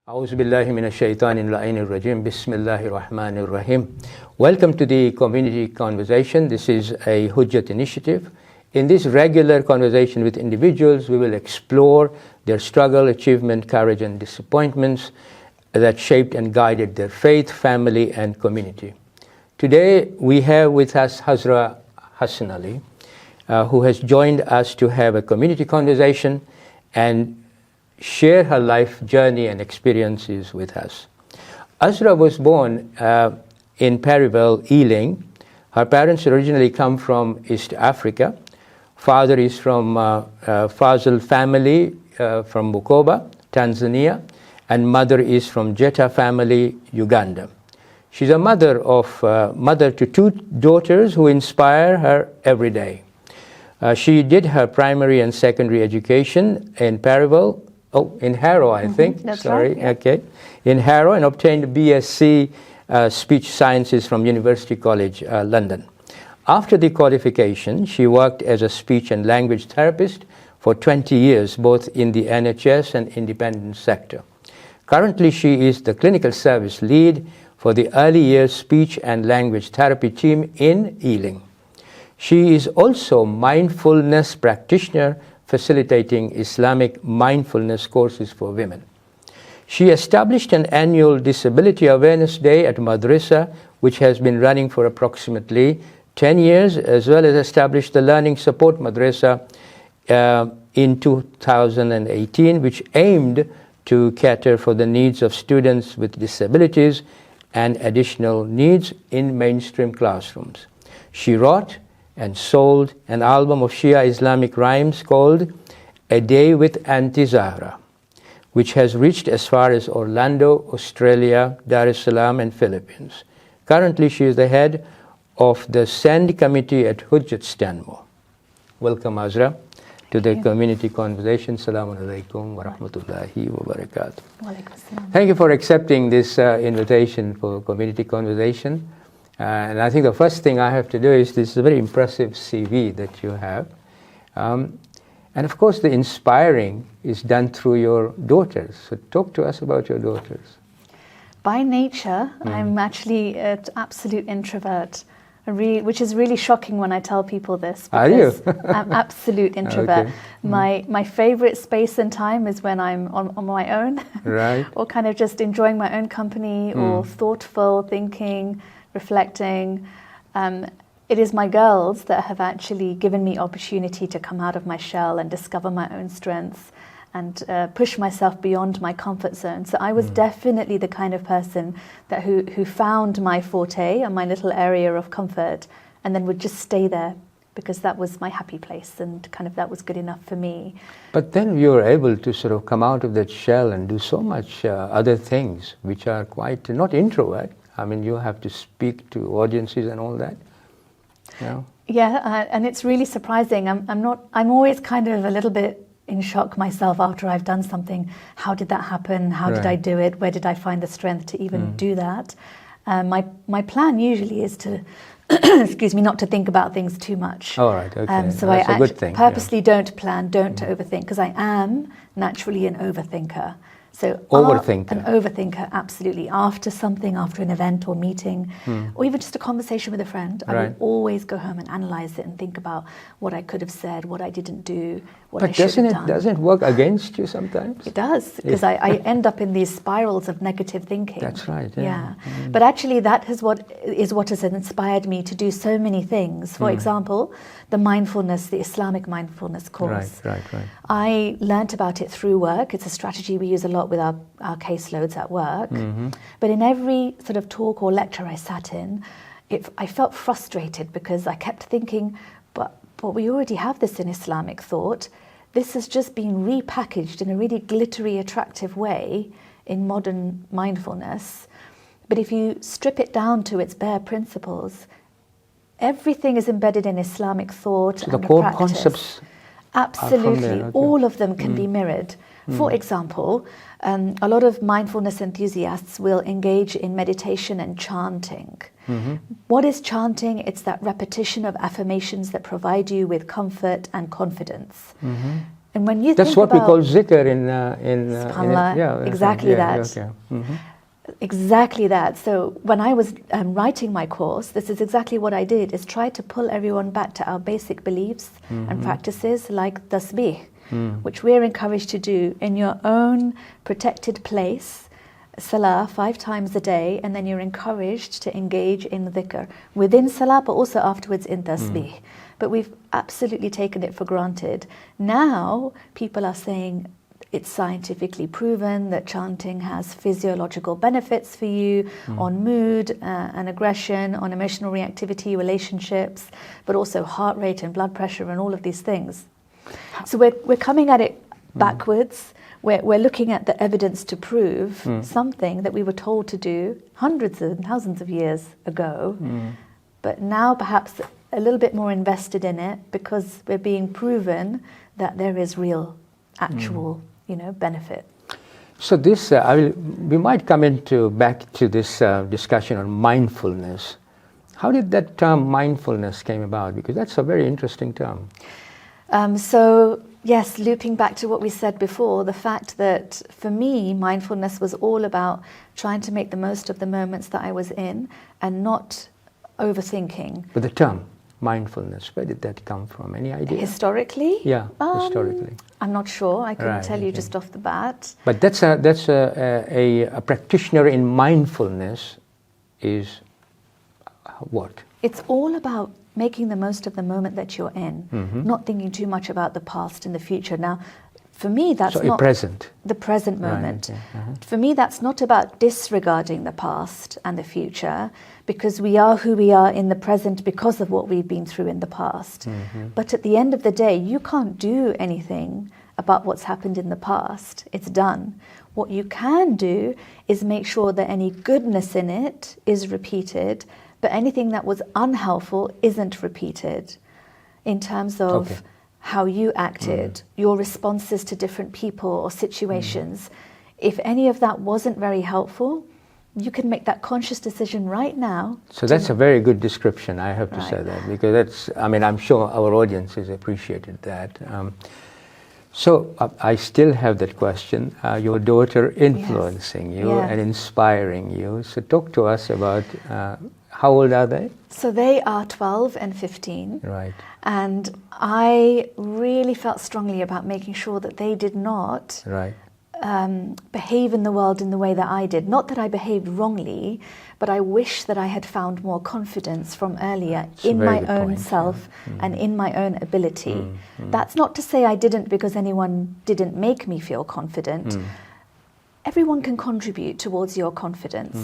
A'udhu billahi minash shaitanir la'inir rajim. Bismillahir rahmanir rahim. Welcome to the community conversation. This is a Hujjat initiative. In this regular conversation with individuals, we will explore their struggle, achievement, courage, and disappointments that shaped and guided their faith, family, and community. Today, we have with us Azra Hassanali, who has joined us to have a community conversation and share her life journey and experiences with us. Azra was born in Perivale, Ealing. Her parents originally come from East Africa. Father is from Fazal family from Bukoba, Tanzania, and mother is from Jetha family, Uganda. She's a mother to two daughters who inspire her every day. She did her primary and secondary education in Perivale. In Harrow, I think. That's Sorry, right, yeah. Okay. In Harrow, and obtained BSc Speech Sciences from University College, London. After the qualification, she worked as a speech and language therapist for 20 years, both in the NHS and independent sector. Currently, she is the clinical service lead for the early years speech and language therapy team in Ealing. She is also mindfulness practitioner, facilitating Islamic mindfulness courses for women. She established an annual Disability Awareness Day at Madressa, which has been running for approximately 10 years, as well as established the Learning Support Madressa in 2018, which aimed to cater for the needs of students with disabilities and additional needs in mainstream classrooms. She wrote and sold an album of Shia Islamic rhymes called A Day with Aunty Zahra, which has reached as far as Orlando, Australia, Dar es Salaam, and Philippines. Currently, she is the head of the Send Committee at Hujjat Stanmore. Welcome, Azra, to the community conversation. Assalamu alaikum wa rahmatullahi wa barakatuh. Thank you for accepting this invitation for community conversation. And I think the first thing I have to do is this very impressive CV that you have. And of course, the inspiring is done through your daughters. So talk to us about your daughters. By nature, I'm actually an absolute introvert, which is really shocking when I tell people this. Are you? I'm absolute introvert. Okay. My favorite space and time is when I'm on my own. Right. Or kind of just enjoying my own company or thoughtful thinking, reflecting. It is my girls that have actually given me opportunity to come out of my shell and discover my own strengths and push myself beyond my comfort zone. So I was definitely the kind of person that who found my forte and my little area of comfort and then would just stay there because that was my happy place and kind of that was good enough for me. But then you were able to sort of come out of that shell and do so much other things which are quite, not introvert. I mean, you have to speak to audiences and all that. Yeah. Yeah, and it's really surprising. I'm always kind of a little bit in shock myself after I've done something. How did that happen? How did I do it? Where did I find the strength to even do that? My plan usually is to, excuse me, not to think about things too much. All right, okay. So that's I a good thing. purposely don't plan, don't overthink, because I am naturally an overthinker. So Overthinker. An overthinker, absolutely. After something, after an event or meeting, or even just a conversation with a friend, I will always go home and analyze it and think about what I could have said, what I didn't do, what I should have done. But doesn't it work against you sometimes? It does, because I end up in these spirals of negative thinking. That's right. Yeah. But actually, that is what has inspired me to do so many things. For example, the mindfulness, the Islamic mindfulness course. Right. I learnt about it through work. It's a strategy we use a lot with our caseloads at work. But in every sort of talk or lecture I sat in, I felt frustrated because I kept thinking, but we already have this in Islamic thought. This has just been repackaged in a really glittery, attractive way in modern mindfulness. But if you strip it down to its bare principles, everything is embedded in Islamic thought so and the core practice. Concepts Absolutely, there, all of them can be mirrored. For example, a lot of mindfulness enthusiasts will engage in meditation and chanting. What is chanting? It's that repetition of affirmations that provide you with comfort and confidence. And when you That's think what we about, call zikr SubhanAllah, exactly that. Okay. Mm-hmm. Exactly that. So when I was writing my course, this is exactly what I did, is try to pull everyone back to our basic beliefs and practices like tasbih, which we're encouraged to do in your own protected place, salah 5 times a day, and then you're encouraged to engage in dhikr within salah, but also afterwards in tasbih. But we've absolutely taken it for granted. Now people are saying it's scientifically proven that chanting has physiological benefits for you on mood and aggression, on emotional reactivity, relationships, but also heart rate and blood pressure and all of these things. So we're coming at it backwards. We're looking at the evidence to prove something that we were told to do hundreds and thousands of years ago, but now perhaps a little bit more invested in it because we're being proven that there is real, actual benefit. So this, we might come back to this discussion on mindfulness. How did that term mindfulness came about? Because that's a very interesting term. So yes, looping back to what we said before, the fact that for me, mindfulness was all about trying to make the most of the moments that I was in and not overthinking. But the term mindfulness, where did that come from? Any idea? Historically? Yeah, historically. I'm not sure. I couldn't tell you just off the bat. But that's a practitioner in mindfulness is what? It's all about making the most of the moment that you're in, not thinking too much about the past and the future. Now, for me, that's not the present moment. Right. For me, that's not about disregarding the past and the future, because we are who we are in the present because of what we've been through in the past. But at the end of the day, you can't do anything about what's happened in the past. It's done. What you can do is make sure that any goodness in it is repeated, but anything that was unhelpful isn't repeated in terms of how you acted, your responses to different people or situations. If any of that wasn't very helpful, you can make that conscious decision right now. So that's a very good description, I have to say that, because that's, I'm sure our audience has appreciated that. So I still have that question, your daughter influencing you and inspiring you. So talk to us about, how old are they? So they are 12 and 15. Right. And I really felt strongly about making sure that they did not behave in the world in the way that I did. Not that I behaved wrongly, but I wish that I had found more confidence from earlier in my own self and in my own ability. That's not to say I didn't because anyone didn't make me feel confident. Everyone can contribute towards your confidence,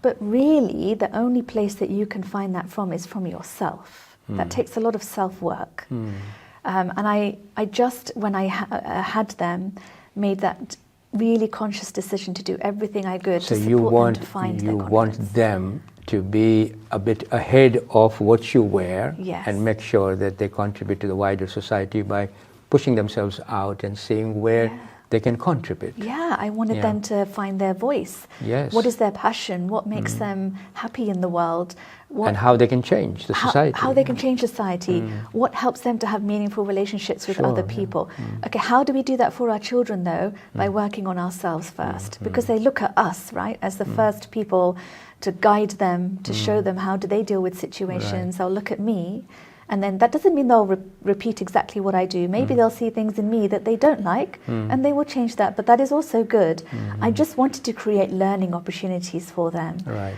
but really the only place that you can find that from is from yourself. That takes a lot of self-work. And I just, when I had them, made that really conscious decision to do everything I could to support them to find their confidence. You want them to be a bit ahead of what you were and make sure that they contribute to the wider society by pushing themselves out and seeing where they can contribite. Yeah, I wanted them to find their voice. Yes. What is their passion? What makes them happy in the world? And how they can change the society. How they can change society. What helps them to have meaningful relationships with other people. Okay, how do we do that for our children though? By working on ourselves first. Because they look at us, right, as the first people to guide them, to show them how do they deal with situations. They'll look at me. And then that doesn't mean they'll repeat exactly what I do. Maybe they'll see things in me that they don't like and they will change that. But that is also good. I just wanted to create learning opportunities for them. Right.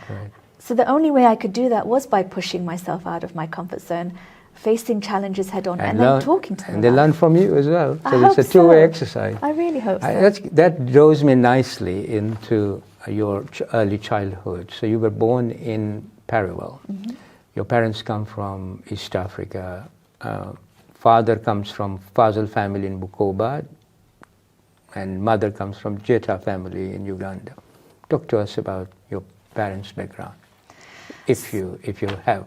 So the only way I could do that was by pushing myself out of my comfort zone, facing challenges head on, and then talking to them. And they learn from you as well. So it's a two-way exercise. I really hope so. That draws me nicely into your early childhood. So you were born in Perivale. Your parents come from East Africa. Father comes from Fazal family in Bukoba, and mother comes from Jetha family in Uganda. Talk to us about your parents' background, if you have.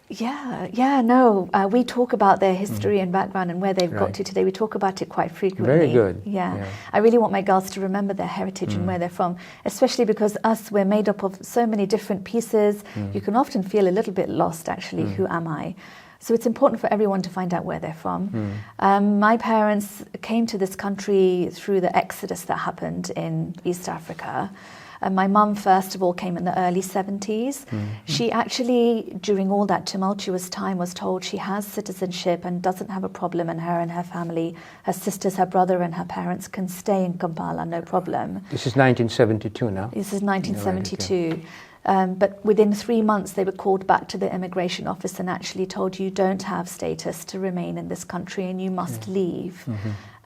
We talk about their history and background and where they've got to today. We talk about it quite frequently. Very good. Yeah. I really want my girls to remember their heritage and where they're from, especially because we're made up of so many different pieces. You can often feel a little bit lost, actually. Who am I? So it's important for everyone to find out where they're from. My parents came to this country through the exodus that happened in East Africa. My mum, first of all, came in the early 70s. She actually, during all that tumultuous time, was told she has citizenship and doesn't have a problem, and her family, her sisters, her brother and her parents can stay in Kampala, no problem. This is 1972 now? This is 1972. Right, okay. But within 3 months, they were called back to the immigration office and actually told, you don't have status to remain in this country and you must leave.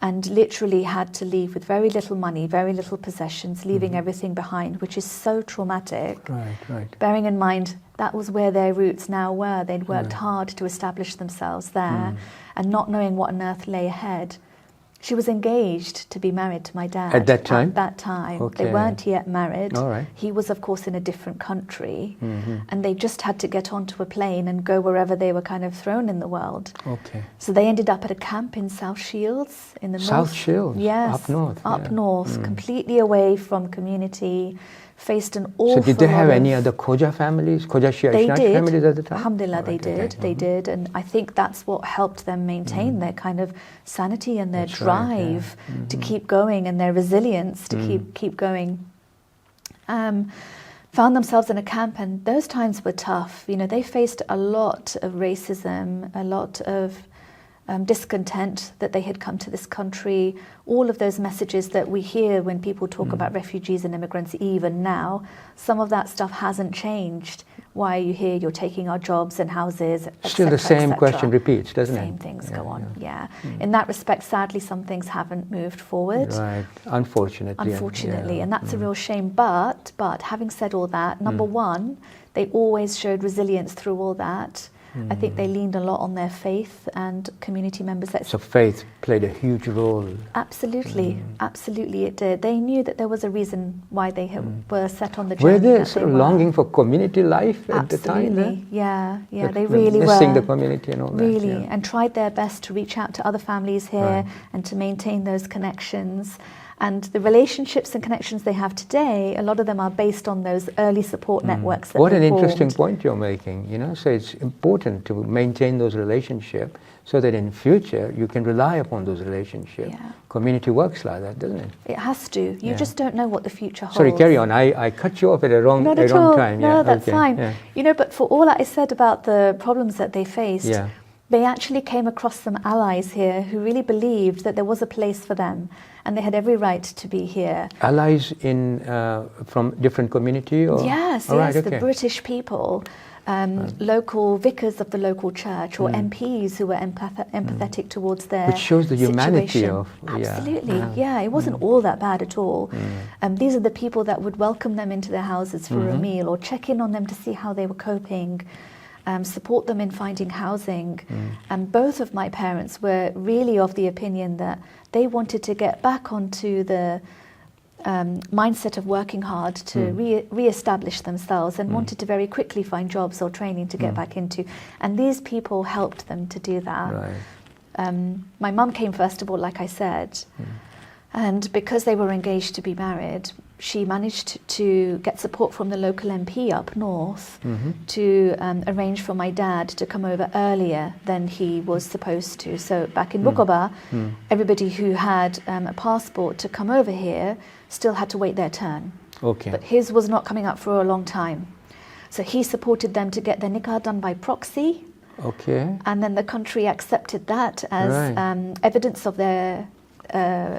And literally had to leave with very little money, very little possessions, leaving everything behind, which is so traumatic. Right. Bearing in mind, that was where their roots now were. They'd worked hard to establish themselves there, and not knowing what on earth lay ahead. She was engaged to be married to my dad. At that time? At that time. Okay. They weren't yet married. All right. He was, of course, in a different country. And they just had to get onto a plane and go wherever they were kind of thrown in the world. Okay. So they ended up at a camp in South Shields in the north. South Shields? Yes. Up north? Up north, completely away from community, faced an awful So did they have lot any other Khoja families, Khoja Shia Islamic families at the time? Alhamdulillah, they Right, did. okay. They did. And I think that's what helped them maintain their kind of sanity and their That's right, yeah. drive to keep going, and their resilience to keep going. Found themselves in a camp, and those times were tough. You know, they faced a lot of racism, a lot of discontent that they had come to this country, all of those messages that we hear when people talk about refugees and immigrants even now. Some of that stuff hasn't changed. Why are you here? You're taking our jobs and houses, et Still the cetera, same et question cetera. repeats, doesn't it? Same things go on, yeah. In that respect, sadly, some things haven't moved forward. Right, unfortunately. And that's a real shame. But having said all that, number one, they always showed resilience through all that. I think they leaned a lot on their faith and community members. So faith played a huge role. Absolutely, absolutely it did. They knew that there was a reason why they were set on the journey. Were they that sort they of were. longing for community life at the time? Absolutely, yeah, Like, they really missing were. the community and all that. Really, yeah. and tried their best to reach out to other families here and to maintain those connections. And the relationships and connections they have today, a lot of them are based on those early support networks that What they an interesting formed. point you're making, you know. So it's important to maintain those relationships so that in future you can rely upon those relationships. Yeah. Community works like that, doesn't it? It has to. You just don't know what the future holds. Sorry, carry on. I cut you off at a wrong Not at all. time. No, Yeah, that's okay. fine. Yeah. You know, but for all that I said about the problems that they faced, Yeah. they actually came across some allies here who really believed that there was a place for them and they had every right to be here. Allies in from different community? Or? Yes, All right, yes, okay. the British people, local vicars of the local church or MPs who were empathetic towards their Which shows the humanity situation. of... Absolutely, yeah, it wasn't all that bad at all. These are the people that would welcome them into their houses for a meal or check in on them to see how they were coping. Support them in finding housing. And both of my parents were really of the opinion that they wanted to get back onto the mindset of working hard to re-establish themselves and wanted to very quickly find jobs or training to get back into. And these people helped them to do that. Right. My mum came first of all, like I said, and because they were engaged to be married, she managed to get support from the local MP up north to arrange for my dad to come over earlier than he was supposed to. So back in Bukoba, everybody who had a passport to come over here still had to wait their turn. Okay. But his was not coming up for a long time. So he supported them to get their nikah done by proxy. Okay. And then the country accepted that as Right. evidence of their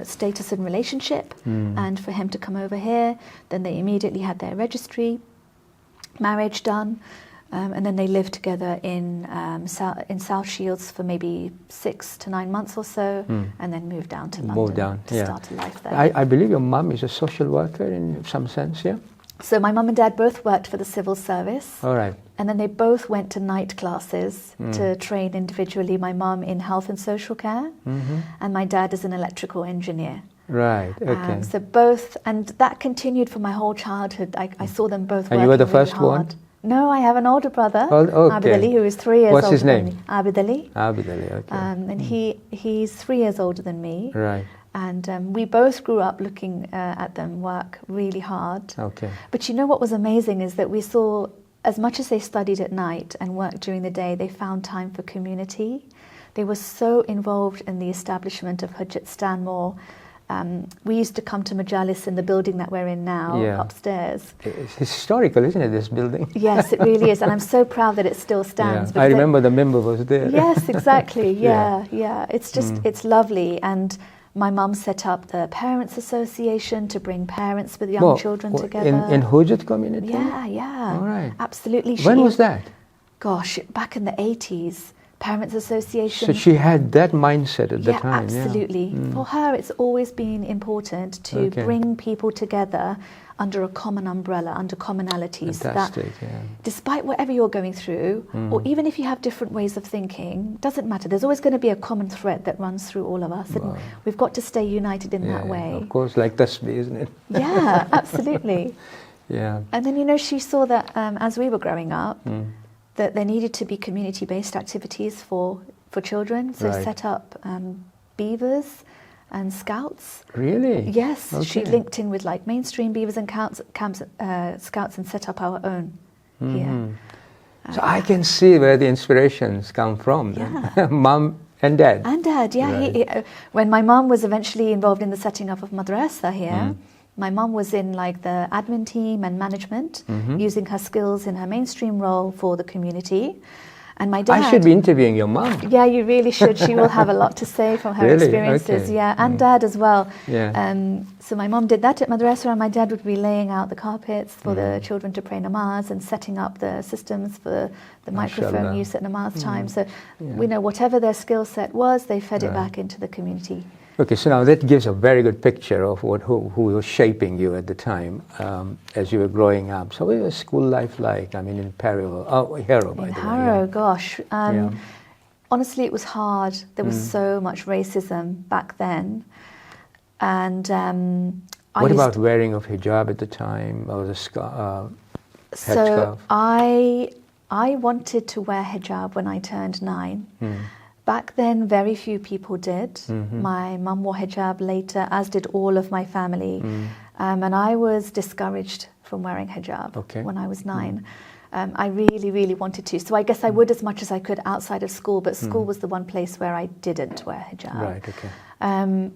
status and relationship, and for him to come over here. Then they immediately had their registry, marriage done, and then they lived together in South Shields for maybe 6 to 9 months or so, and then moved down to London to start a life there. I believe your mum is a social worker in some sense, yeah? So my mum and dad both worked for the civil service. All right. And then they both went to night classes to train individually. My mum in health and social care, and my dad is an electrical engineer. Right, okay. So both, and that continued for my whole childhood. I saw them both And working you were the really first hard. one? No, I have an older brother, Oh, okay. Abid Ali, who is 3 years What's older his name? than me. Abid Ali. Abid Ali, okay. And he's 3 years older than me. Right, And we both grew up looking at them work really hard. okay. But you know what was amazing is that we saw as much as they studied at night and worked during the day, they found time for community. They were so involved in the establishment of Hujjat Stanmore. We used to come to Majalis in the building that we're in now, upstairs. It's historical, isn't it, this building? Yes, it really is. And I'm so proud that it still stands. I remember the member was there. Yes, exactly. Yeah. It's just, it's lovely. And my mum set up the Parents Association to bring parents with young children together. In Hujjat community? Yeah. All right. Absolutely. When was that? Gosh, back in the 80s. Parents Association. So she had that mindset at the time. Absolutely. Yeah. For her, it's always been important to bring people together under a common umbrella, under commonalities. Fantastic, despite whatever you're going through, or even if you have different ways of thinking, doesn't matter. There's always going to be a common thread that runs through all of us, and we've got to stay united in that way. Of course, like tasbih, isn't it? Yeah, absolutely. Yeah. And then, she saw that as we were growing up, that there needed to be community-based activities for children, so set up beavers and scouts. Really? Yes, she linked in with like mainstream beavers and scouts and set up our own here. So I can see where the inspirations come from. Mum and Dad. And Dad, yeah. When my mum was eventually involved in the setting up of Madressa here, my mum was in like the admin team and management, using her skills in her mainstream role for the community. And my dad... I should be interviewing your mum. Yeah, you really should. She will have a lot to say from her experiences. Okay. Yeah, and Dad as well. Yeah. So my mum did that at Madressa, and my dad would be laying out the carpets for the children to pray namaz and setting up the systems for the microphone use at namaz time. So we know whatever their skill set was, they fed it back into the community. Okay, so now that gives a very good picture of who was shaping you at the time as you were growing up. So what was school life like? I mean, in Perivale, Harrow, by the way. In Harrow, gosh. Honestly, it was hard. There was so much racism back then. And what about wearing of hijab at the time, or the headscarf? So I wanted to wear hijab when I turned 9. Back then, very few people did. My mum wore hijab later, as did all of my family. And I was discouraged from wearing hijab when I was 9. I really, really wanted to. So I guess I would as much as I could outside of school, but school was the one place where I didn't wear hijab. Right, okay.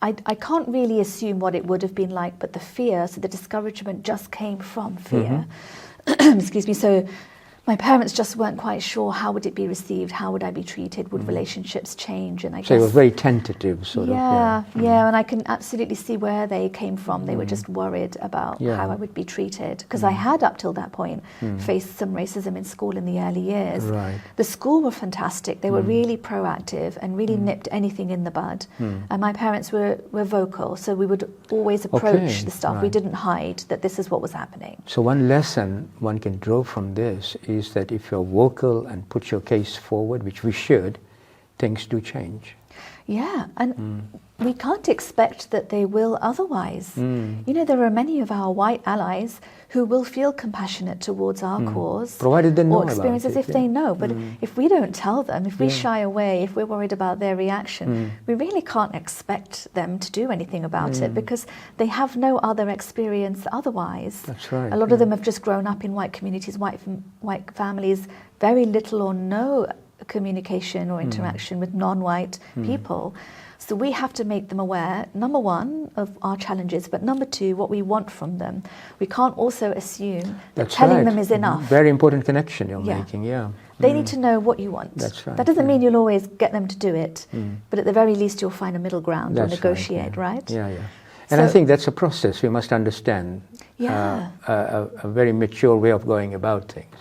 I can't really assume what it would have been like, but the fear, so the discouragement just came from fear. Excuse me. So my parents just weren't quite sure how would it be received, how would I be treated, would relationships change, and I guess... So it was very tentative, sort of. Yeah, and I can absolutely see where they came from. They were just worried about how I would be treated, because I had, up till that point, faced some racism in school in the early years. Right. The school were fantastic. They were really proactive and really nipped anything in the bud. And my parents were vocal, so we would always approach the stuff. We didn't hide that this is what was happening. So one lesson one can draw from this is that if you're vocal and put your case forward, which we should, things do change. Yeah, and we can't expect that they will otherwise. There are many of our white allies who will feel compassionate towards our cause, provided they know or experience as if they know. But if we don't tell them, if we shy away, if we're worried about their reaction, we really can't expect them to do anything about it, because they have no other experience otherwise. That's right. A lot of them have just grown up in white communities, white families, very little or no communication or interaction with non-white people. So we have to make them aware, number one, of our challenges, but number two, what we want from them. We can't also assume that telling them is enough. Very important connection you're making, They need to know what you want. That's right. That doesn't mean you'll always get them to do it, but at the very least you'll find a middle ground or negotiate, right? Yeah. And I think that's a process we must understand. A very mature way of going about things,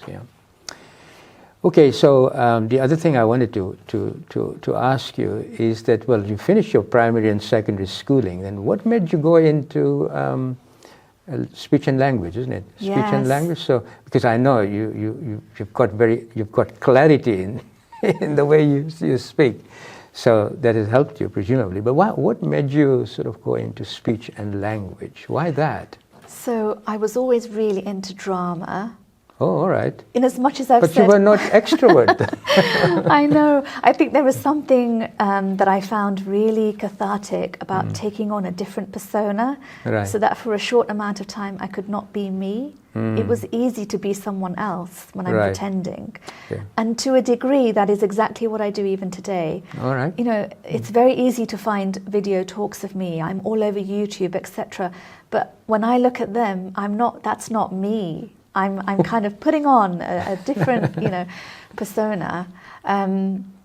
Okay, so the other thing I wanted to ask you is that, well, you finished your primary and secondary schooling, then what made you go into speech and language, isn't it? Yes. Speech and language. So, because I know you've got clarity in the way you speak, so that has helped you presumably. But what made you sort of go into speech and language? Why that? So I was always really into drama. Oh, all right. In as much as I've But said... you were not extrovert. I know. I think there was something that I found really cathartic about taking on a different persona, Right. so that for a short amount of time I could not be me. It was easy to be someone else when I'm Right. pretending. Yeah. And to a degree, that is exactly what I do even today. All right. You know, it's very easy to find video talks of me. I'm all over YouTube, etc. But when I look at them, that's not me. I'm kind of putting on a different, persona.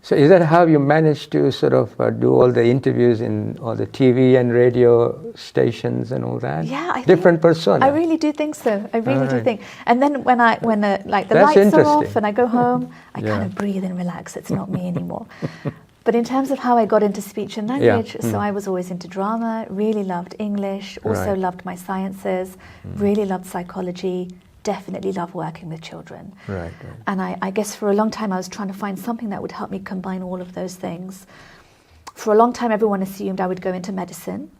So is that how you managed to sort of do all the interviews in all the TV and radio stations and all that? Yeah, I different think, persona. I really do think so. I really do Alright. think. And then when the That's lights are interesting. off and I go home, I Yeah. kind of breathe and relax. It's not me anymore. But in terms of how I got into speech and language, so I was always into drama, really loved English, also Right. loved my sciences, really loved psychology, definitely love working with children. Right. And I guess for a long time I was trying to find something that would help me combine all of those things. For a long time everyone assumed I would go into medicine.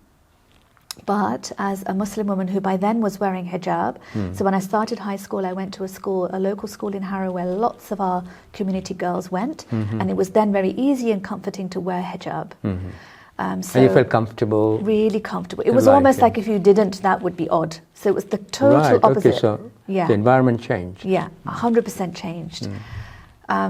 But as a Muslim woman who by then was wearing hijab, so when I started high school I went to a local school in Harrow where lots of our community girls went, and it was then very easy and comforting to wear hijab. So And you felt comfortable? really comfortable. It was Right, almost yeah. like if you didn't, that would be odd. So it was the total Right, opposite. okay, so Yeah. the environment changed. Yeah, 100% changed.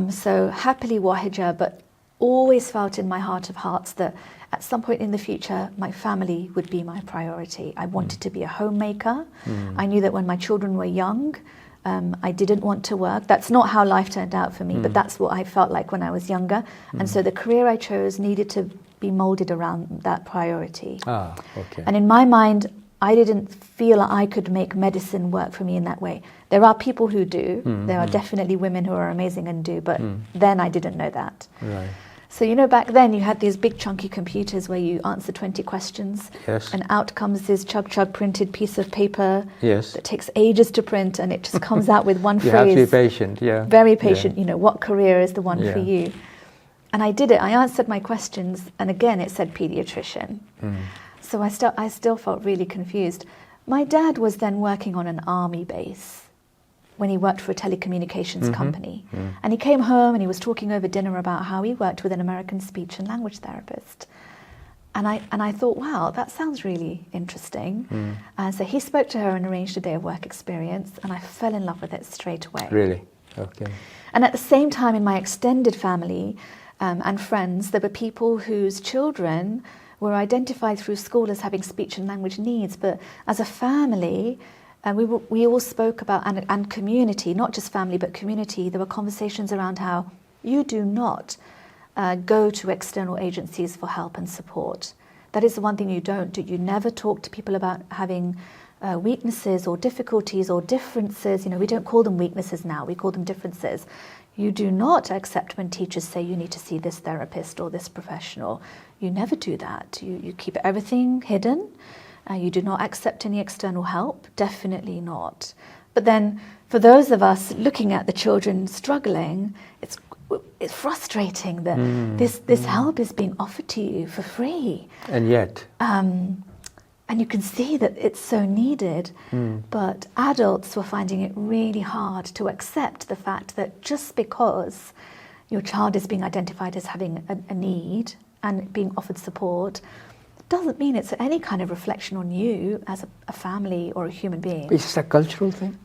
So happily wore hijab, but always felt in my heart of hearts that at some point in the future, my family would be my priority. I wanted to be a homemaker. I knew that when my children were young, I didn't want to work. That's not how life turned out for me, but that's what I felt like when I was younger. And so the career I chose needed to be molded around that priority. Ah, okay. And in my mind, I didn't feel I could make medicine work for me in that way. There are people who do. There are definitely women who are amazing and do, but then I didn't know that. Right. So, back then you had these big chunky computers where you answer 20 questions Yes. and out comes this chug printed piece of paper Yes. that takes ages to print and it just comes out with one You phrase. have to be patient, yeah. Very patient, what career is the one for Yeah. you? And I did it. I answered my questions and again it said pediatrician. So I still felt really confused. My dad was then working on an army base when he worked for a telecommunications company. And he came home and he was talking over dinner about how he worked with an American speech and language therapist. And I thought, wow, that sounds really interesting. And so he spoke to her and arranged a day of work experience, and I fell in love with it straight away. Really? Okay. And at the same time, in my extended family and friends, there were people whose children were identified through school as having speech and language needs, but as a family, we all spoke about, and community, not just family, but community, there were conversations around how you do not go to external agencies for help and support. That is the one thing you don't do. You never talk to people about having weaknesses or difficulties or differences. We don't call them weaknesses now, we call them differences. You do not accept when teachers say you need to see this therapist or this professional. You never do that. You keep everything hidden. You do not accept any external help, definitely not. But then for those of us looking at the children struggling, it's frustrating that this help is being offered to you for free. And yet? And you can see that it's so needed, but adults were finding it really hard to accept the fact that just because your child is being identified as having a need and being offered support doesn't mean it's any kind of reflection on you as a family or a human being. Is this a cultural thing?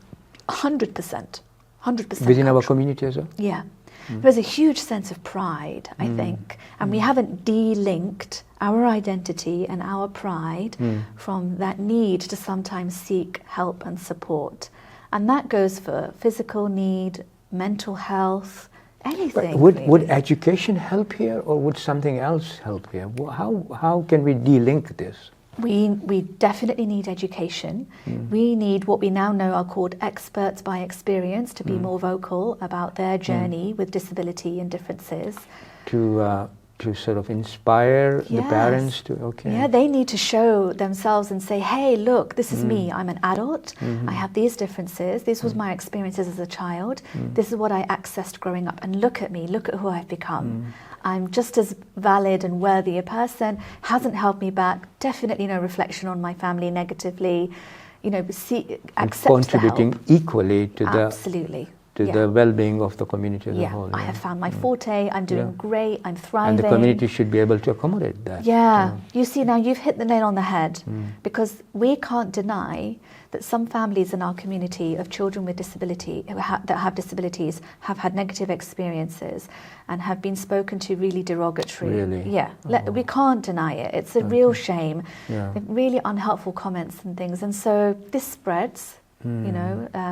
100%. 100%. Within our community as well? Yeah. There's a huge sense of pride, I think, and we haven't de-linked our identity and our pride from that need to sometimes seek help and support. And that goes for physical need, mental health, anything. But would really. education help here, or would something else help here? How can we de-link this? We definitely need education. We need what we now know are called experts by experience to be more vocal about their journey with disability and differences. To sort of inspire the Yes. parents to, okay. Yeah, they need to show themselves and say, hey, look, this is me. I'm an adult. I have these differences. This was my experiences as a child. This is what I accessed growing up. And look at me. Look at who I've become. I'm just as valid and worthy a person. Hasn't held me back. Definitely no reflection on my family negatively. accept contributing the help. equally to Absolutely. the well-being of the community as a whole. I have found my forte. I'm doing great. I'm thriving. And the community should be able to accommodate that. You see, now you've hit the nail on the head, because we can't deny that some families in our community of children with disability that have disabilities have had negative experiences and have been spoken to really derogatory. Really? We can't deny it. It's a real shame. Really unhelpful comments and things, and so this spreads.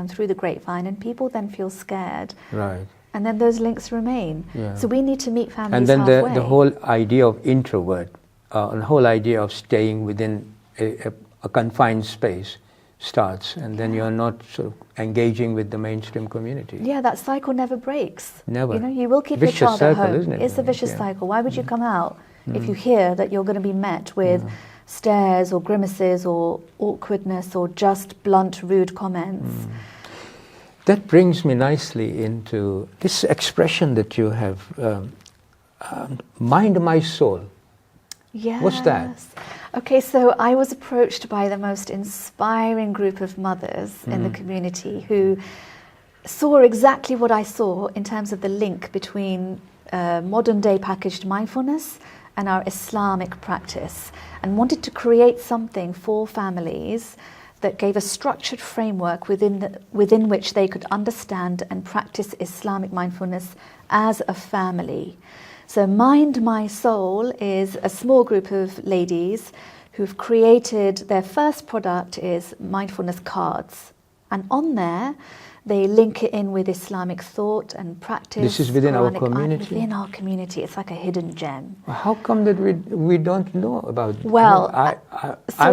Through the grapevine, and people then feel scared. Right. And then those links remain. So we need to meet families halfway. And then the whole idea of introvert, the whole idea of staying within a confined space starts, and then you're not sort of engaging with the mainstream community. That cycle never breaks. Never. You will keep vicious your child circle, at home. Isn't it? It's a vicious cycle. Why would you come out if you hear that you're going to be met with stares or grimaces or awkwardness or just blunt, rude comments? That brings me nicely into this expression that you have, mind my soul. Yes. What's that? Okay, so I was approached by the most inspiring group of mothers in the community who saw exactly what I saw in terms of the link between modern day packaged mindfulness and our Islamic practice, and wanted to create something for families that gave a structured framework within which they could understand and practice Islamic mindfulness as a family. So Mind My Soul is a small group of ladies who've created, their first product is mindfulness cards, and on there they link it in with Islamic thought and practice. This is within our Quranic community? Within our community. It's like a hidden gem. How come that we don't know about? Well,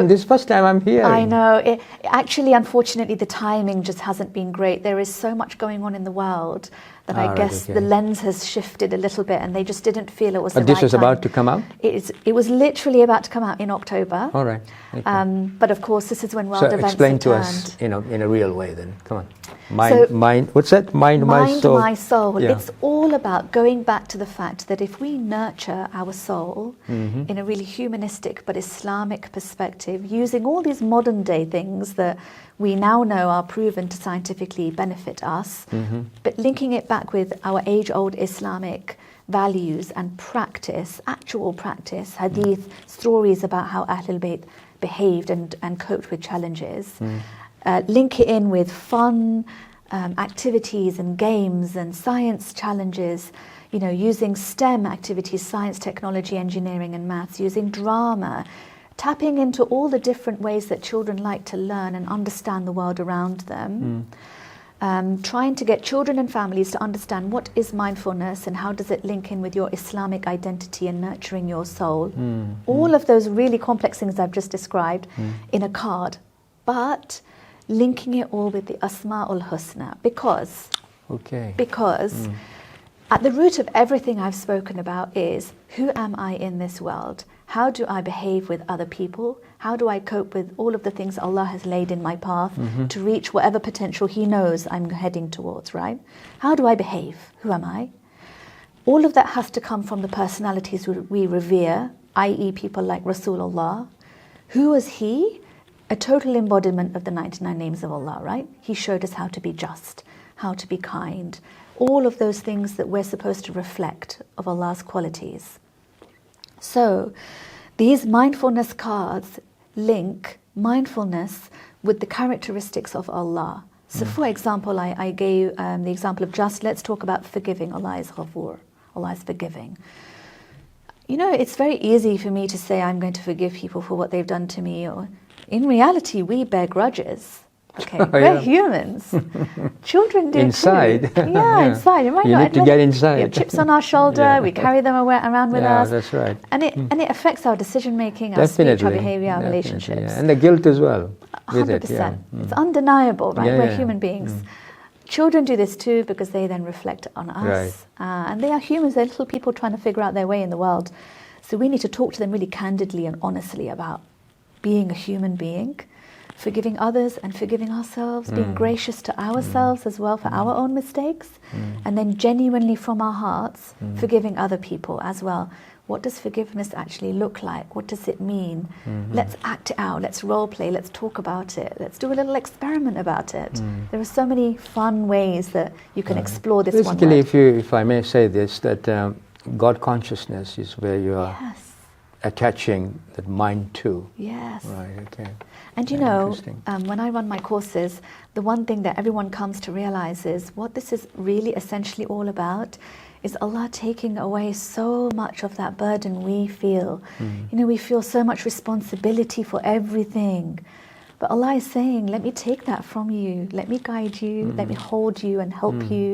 this first time I'm here. I know. Actually, unfortunately, the timing just hasn't been great. There is so much going on in the world that I guess the lens has shifted a little bit, and they just didn't feel it was the right time. But this was about to come out? It was literally about to come out in October. All right. Okay. But of course, this is when world events explain to returned. us, in a real way. Then come on. What's that? Mind my soul. Mind my soul. Yeah. It's all about going back to the fact that if we nurture our soul in a really humanistic but Islamic perspective, using all these modern day things that we now know are proven to scientifically benefit us, but linking it back with our age-old Islamic values and practice, actual practice, hadith, stories about how Ahlul Bayt behaved and coped with challenges, link it in with fun activities and games and science challenges, using STEM activities, science, technology, engineering and maths, using drama, tapping into all the different ways that children like to learn and understand the world around them, trying to get children and families to understand what is mindfulness and how does it link in with your Islamic identity and nurturing your soul. All of those really complex things I've just described in a card, but linking it all with the Asma'ul Husna, because at the root of everything I've spoken about is, who am I in this world? How do I behave with other people? How do I cope with all of the things Allah has laid in my path to reach whatever potential He knows I'm heading towards, right? How do I behave? Who am I? All of that has to come from the personalities we revere, i.e. people like Rasulullah. Who was he? A total embodiment of the 99 names of Allah, right? He showed us how to be just, how to be kind, all of those things that we're supposed to reflect of Allah's qualities. So these mindfulness cards link mindfulness with the characteristics of Allah. So for example, I gave the example of just, let's talk about forgiving. Allah is Ghafoor, Allah is forgiving. It's very easy for me to say I'm going to forgive people for what they've done to me, or in reality, we bear grudges. Okay, we're humans. Children do inside. too. Inside. You need to get inside. We have chips on our shoulder. We carry them around with us. Yeah, that's right. And it affects our decision making, our speech, our behavior, our relationships. Yeah. And the guilt as well. 100%. It's undeniable, right? We're human beings. Children do this too because they then reflect on us. Right. And they are humans. They're little people trying to figure out their way in the world. So we need to talk to them really candidly and honestly about being a human being, forgiving others and forgiving ourselves, being gracious to ourselves as well for our own mistakes, and then genuinely from our hearts forgiving other people as well, what does forgiveness actually look like? What does it mean? Let's act it out. Let's role play. Let's talk about it. Let's do a little experiment about it. There are so many fun ways that you can explore this one word. Basically, if I may say this, that God consciousness is where you are attaching that mind to. Yes. Right, okay. And you know, when I run my courses, the one thing that everyone comes to realize is what this is really essentially all about is Allah taking away so much of that burden we feel. You know, we feel so much responsibility for everything. But Allah is saying, let me take that from you. Let me guide you. Let me hold you and help you.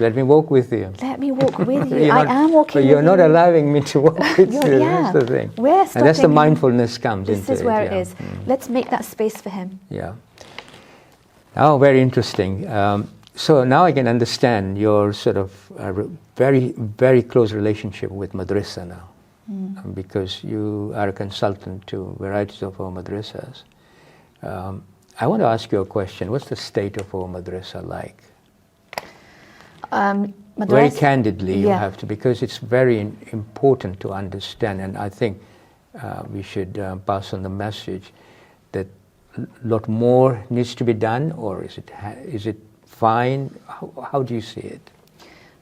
Let me walk with you. Let me walk with you. I am walking with you. But you're not allowing me to walk with you. That's the thing. And that's the mindfulness comes into it. This is where it is. Let's make that space for him. Yeah. Oh, very interesting. So now I can understand your sort of very, very close relationship with Madressa now. Because you are a consultant to varieties of our madrasas. I want to ask you a question. What's the state of our madrasa like? Very candidly, you have to, because it's very important to understand, and I think we should pass on the message that a lot more needs to be done, or is it fine? How do you see it?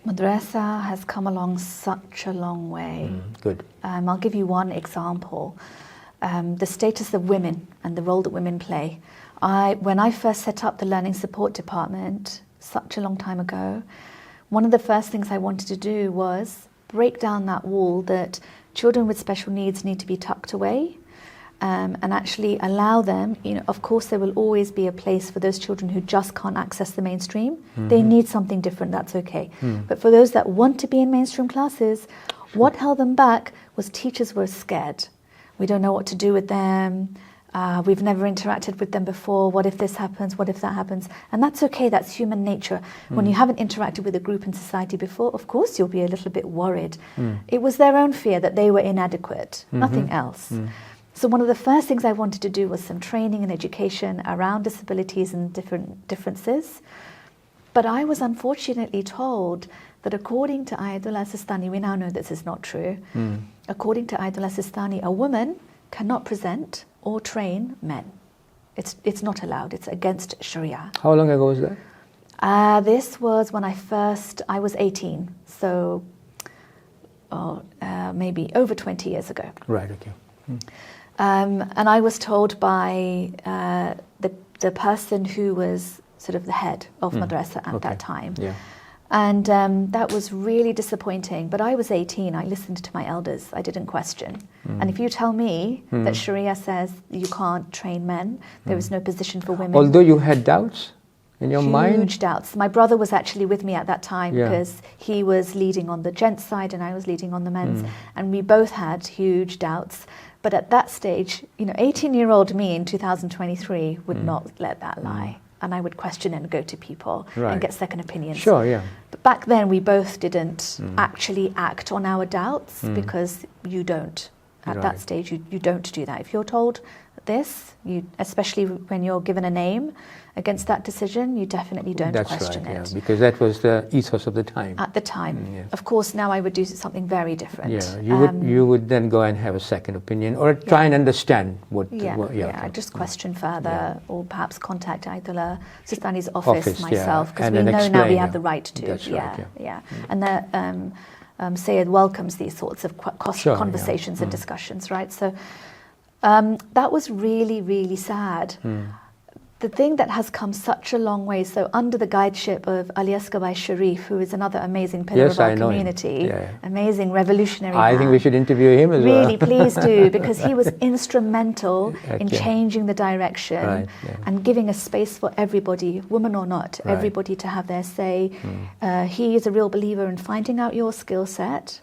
Madrasa has come along such a long way. Good. I'll give you one example. The status of women and the role that women play. When I first set up the Learning Support Department, such a long time ago, one of the first things I wanted to do was break down that wall that children with special needs need to be tucked away, and actually allow them, you know, of course there will always be a place for those children who just can't access the mainstream. They need something different, that's okay. But for those that want to be in mainstream classes, what held them back was teachers were scared. We don't know what to do with them. We've never interacted with them before. What if this happens? What if that happens? And that's okay. That's human nature. When you haven't interacted with a group in society before, of course you'll be a little bit worried. It was their own fear that they were inadequate, nothing else. So one of the first things I wanted to do was some training and education around disabilities and different differences. But I was unfortunately told that according to Ayatollah Sistani, we now know this is not true. According to Ayatollah Sistani, a woman cannot present or train men. It's not allowed. It's against Sharia. How long ago was that? This was when I was 18, so maybe over 20 years ago. Right, okay. And I was told by the person who was sort of the head of Madrasa at that time. Yeah. And that was really disappointing. But I was 18, I listened to my elders, I didn't question. And if you tell me that Sharia says you can't train men, there is no position for women. Although you had doubts in your mind? Huge doubts. My brother was actually with me at that time because he was leading on the gents side and I was leading on the men's. And we both had huge doubts. But at that stage, you know, 18-year-old me in 2023 would not let that lie. And I would question and go to people and get second opinions. Sure, yeah. But back then, we both didn't actually act on our doubts because you don't. At that stage, you don't do that. If you're told this, especially when you're given a name against that decision, you definitely don't question it. Yeah, because that was the ethos of the time. At the time. Of course, now I would do something very different. Yeah, you would then go and have a second opinion or try and understand what... I'd just question further or perhaps contact Ayatollah Sistani's office myself because we know now we have the right to. That's And the Sayyid welcomes these sorts of conversations and discussions, right? So that was really, really sad. The thing that has come such a long way, so under the guideship of Ali Asghar Sharif, who is another amazing pillar of our community, amazing revolutionary man. think we should interview him as well. Really, please do, because he was instrumental in changing the direction and giving a space for everybody, woman or not, everybody to have their say. He is a real believer in finding out your skill set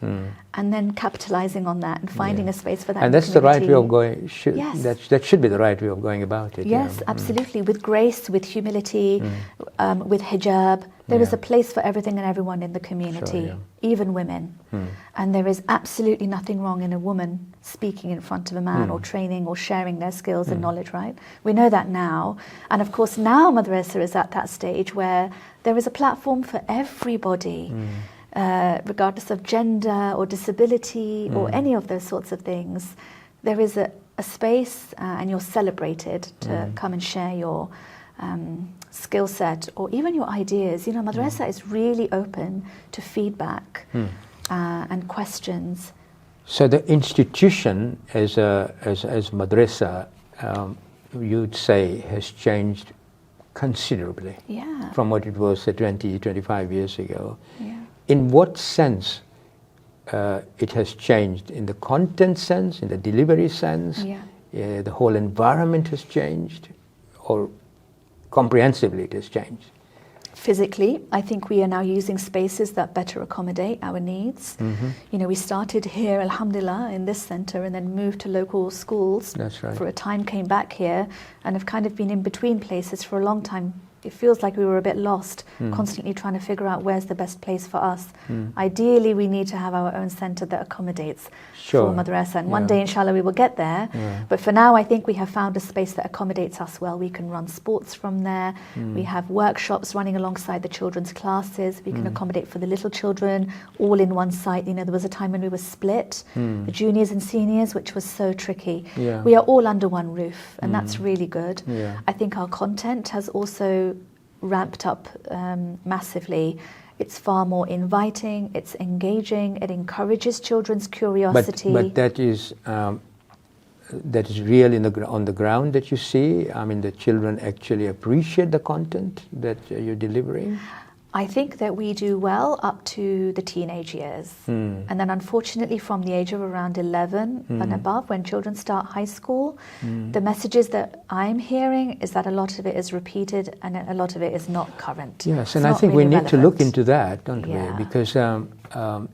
and then capitalizing on that and finding a space for that. And that's the right way of going. That should be the right way of going about it. Yes, absolutely. With grace, with humility, with hijab. There is a place for everything and everyone in the community, even women. And there is absolutely nothing wrong in a woman speaking in front of a man or training or sharing their skills and knowledge, right? We know that now. And of course now Madrasa is at that stage where there is a platform for everybody. regardless of gender or disability or any of those sorts of things, there is a space and you're celebrated to come and share your skill set or even your ideas. You know, Madressa is really open to feedback and questions. So the institution as Madressa, you'd say, has changed considerably from what it was 20, 25 years ago. Yeah. In what sense it has changed? In the content sense, in the delivery sense? The whole environment has changed, or comprehensively it has changed? Physically, I think we are now using spaces that better accommodate our needs. You know, we started here, alhamdulillah, in this centre and then moved to local schools. That's right. For a time came back here and have kind of been in between places for a long time. It feels like we were a bit lost, constantly trying to figure out where's the best place for us. Ideally, we need to have our own centre that accommodates for Madressa. And one day, inshallah, we will get there. But for now, I think we have found a space that accommodates us well. We can run sports from there. We have workshops running alongside the children's classes. We can accommodate for the little children all in one site. You know, there was a time when we were split, the juniors and seniors, which was so tricky. We are all under one roof, and that's really good. I think our content has also ramped up massively. It's far more inviting, it's engaging, it encourages children's curiosity. But that is real on the ground that you see? I mean, the children actually appreciate the content that you're delivering? I think that we do well up to the teenage years. And then unfortunately from the age of around 11 and above, when children start high school, the messages that I'm hearing is that a lot of it is repeated and a lot of it is not current. Yes, and I think we need to look into that, don't we? Because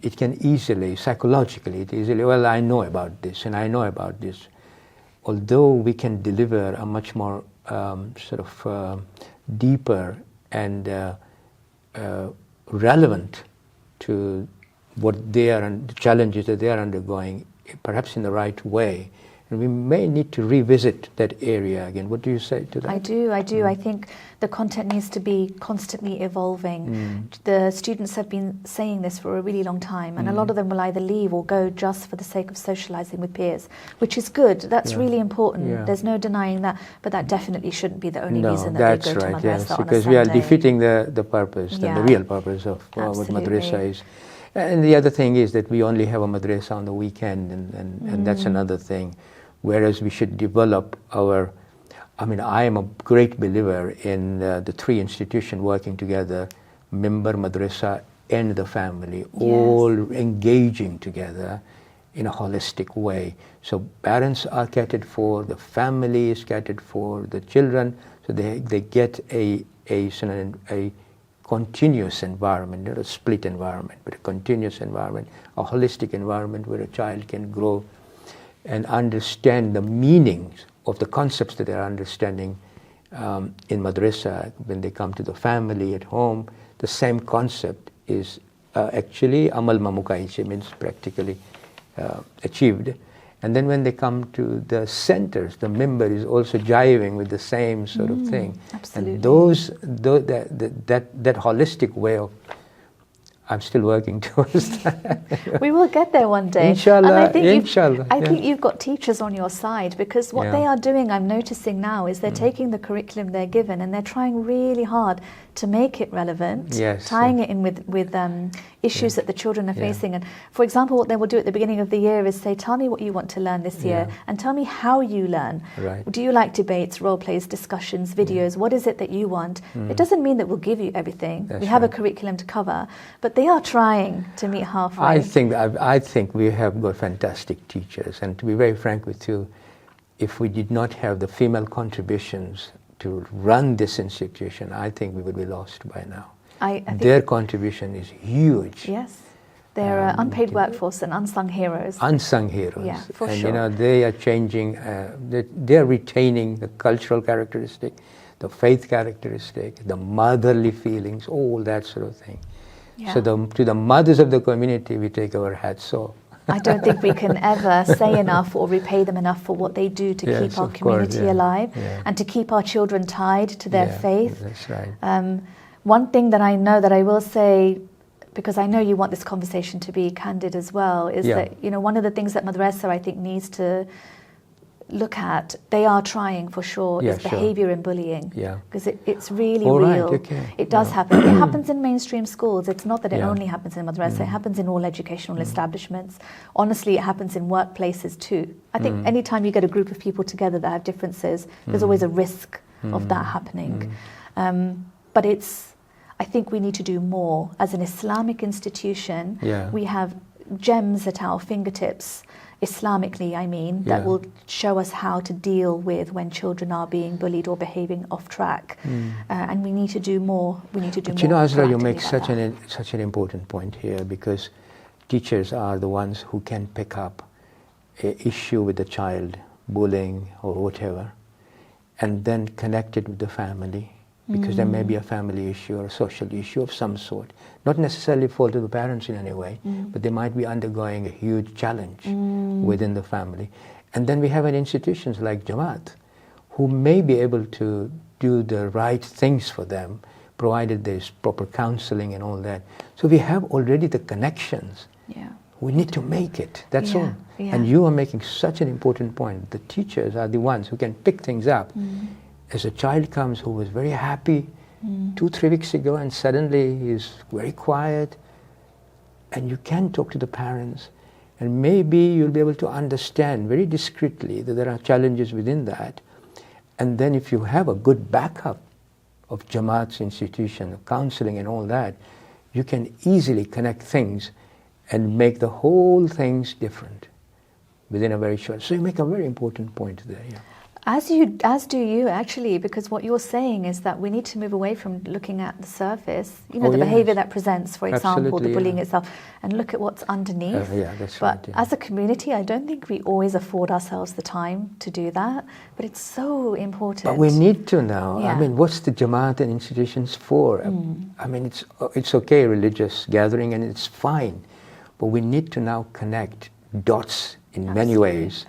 it can easily, psychologically, well, I know about this and I know about this. Although we can deliver a much more deeper and relevant to what they are and the challenges that they are undergoing, perhaps in the right way. And we may need to revisit that area again. What do you say to that? I do. I think the content needs to be constantly evolving. The students have been saying this for a really long time, and a lot of them will either leave or go just for the sake of socialising with peers, which is good. That's really important. There's no denying that, but that definitely shouldn't be the only reason that they go to Madressa yes, on a because Sunday. we are defeating the purpose, the real purpose of what Madressa is. And the other thing is that we only have a Madressa on the weekend, and that's another thing. Whereas we should develop I am a great believer in the three institutions working together, member, Madressa, and the family, all engaging together in a holistic way. So parents are catered for, the family is catered for, the children, so they get a continuous environment, not a split environment, but a continuous environment, a holistic environment where a child can grow and understand the meanings of the concepts that they're understanding in Madressa. When they come to the family at home, the same concept is actually amal mamukaiche, means practically achieved. And then when they come to the centers, the member is also jiving with the same sort of thing. Absolutely. And that holistic way of, I'm still working towards that. We will get there one day. Inshallah, and I think you've got teachers on your side, because what they are doing, I'm noticing now, is they're taking the curriculum they're given and they're trying really hard to make it relevant, tying it in with issues that the children are facing. And for example, what they will do at the beginning of the year is say, tell me what you want to learn this year and tell me how you learn. Right. Do you like debates, role plays, discussions, videos? What is it that you want? It doesn't mean that we'll give you everything. We have a curriculum to cover, but they are trying to meet halfway. I think we have got fantastic teachers, and to be very frank with you, if we did not have the female contributions to run this institution, I think we would be lost by now. I think their contribution is huge. Yes, they're unpaid workforce and unsung heroes. Unsung heroes. Yeah, for and sure. You know, they are changing. They're retaining the cultural characteristic, the faith characteristic, the motherly feelings, all that sort of thing. Yeah. So to the mothers of the community, we take our hats off. I don't think we can ever say enough or repay them enough for what they do to keep our community alive and to keep our children tied to their faith. That's right. One thing that I know that I will say because I know you want this conversation to be candid as well, is that, you know, one of the things that Madressa, I think, needs to look at, they are trying for sure, is behaviour and bullying. Because it's really real. It does happen. It happens in mainstream schools. It's not that it only happens in Madressa. It happens in all educational establishments. Honestly, it happens in workplaces too. I think anytime you get a group of people together that have differences, there's always a risk of that happening. But I think we need to do more. As an Islamic institution, we have gems at our fingertips, Islamically, I mean, that will show us how to deal with when children are being bullied or behaving off track. And we need to do more. We need to do more. You know, Azra, you make such an important point here, because teachers are the ones who can pick up an issue with the child, bullying or whatever, and then connect it with the family. Because there may be a family issue or a social issue of some sort. Not necessarily fault of the parents in any way, but they might be undergoing a huge challenge within the family. And then we have institutions like Jamaat, who may be able to do the right things for them, provided there's proper counseling and all that. So we have already the connections. We need to make it, that's all. And you are making such an important point. The teachers are the ones who can pick things up. As a child comes who was very happy 2-3 weeks ago, and suddenly he's very quiet, and you can talk to the parents, and maybe you'll be able to understand very discreetly that there are challenges within that. And then if you have a good backup of Jamaat's institution, of counseling and all that, you can easily connect things and make the whole things different within a very short. So you make a very important point there. As do you actually, because what you're saying is that we need to move away from looking at the surface, you know, the behaviour that presents, for example, the bullying itself, and look at what's underneath. But as a community, I don't think we always afford ourselves the time to do that, but it's so important. But we need to now. I mean, what's the Jamaat and institutions for? I mean, it's okay, religious gathering, and it's fine, but we need to now connect dots in many ways,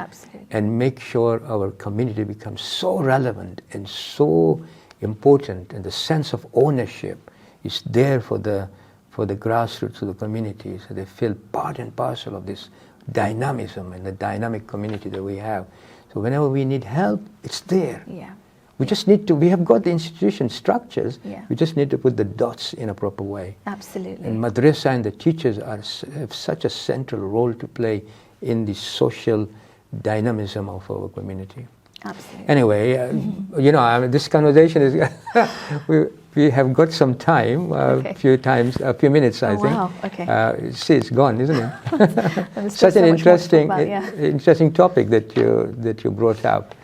and make sure our community becomes so relevant and so important, and the sense of ownership is there for the grassroots of the community, so they feel part and parcel of this dynamism and the dynamic community that we have. So whenever we need help, it's there. We just need to, we have got the institution structures, we just need to put the dots in a proper way. And Madressa and the teachers have such a central role to play in the social dynamism of our community. Anyway, you know, I mean, this conversation is, we have got some time, a few minutes, I think. See, it's gone, isn't it? Such an interesting topic that you brought up.